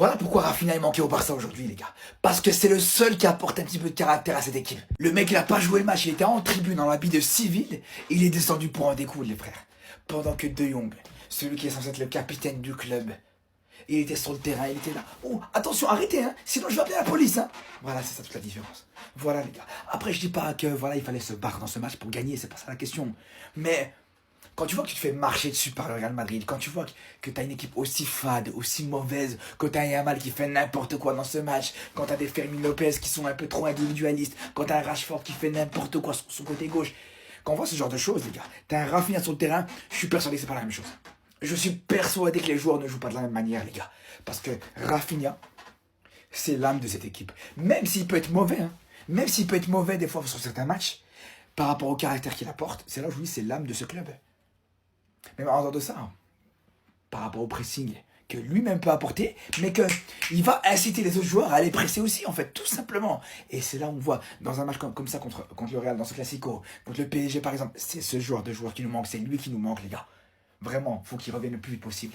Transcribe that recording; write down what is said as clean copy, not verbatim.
Voilà pourquoi Rafinha est manqué au Barça aujourd'hui, les gars. Parce que c'est le seul qui apporte un petit peu de caractère à cette équipe. Le mec, il a pas joué le match, il était en tribune dans l'habit de civil, et il est descendu pour en découdre, les frères. Pendant que De Jong, celui qui est censé être le capitaine du club, il était sur le terrain, il était là. Oh, attention, arrêtez, hein, sinon je vais appeler la police, hein. Voilà, c'est ça toute la différence. Voilà, les gars. Après, je dis pas que, voilà, il fallait se battre dans ce match pour gagner, c'est pas ça la question. Mais quand tu vois que tu te fais marcher dessus par le Real Madrid, quand tu vois que tu as une équipe aussi fade, aussi mauvaise, que tu as un Yamal qui fait n'importe quoi dans ce match, quand tu as des Fermin Lopez qui sont un peu trop individualistes, quand tu as un Rashford qui fait n'importe quoi sur son côté gauche, quand on voit ce genre de choses, les gars, tu as un Rafinha sur le terrain, je suis persuadé que c'est pas la même chose. Je suis persuadé que les joueurs ne jouent pas de la même manière, les gars. Parce que Rafinha, c'est l'âme de cette équipe. Même s'il peut être mauvais, hein, même s'il peut être mauvais des fois sur certains matchs, par rapport au caractère qu'il apporte, c'est là où je vous dis, c'est l'âme de ce club. Mais en dehors de ça, hein, par rapport au pressing que lui-même peut apporter, mais qu'il va inciter les autres joueurs à aller presser aussi, en fait, tout simplement. Et c'est là où on voit, dans un match comme ça contre le Real, dans ce Classico, contre le PSG par exemple, c'est ce joueur qui nous manque, c'est lui qui nous manque, les gars. Vraiment, faut qu'il revienne le plus vite possible.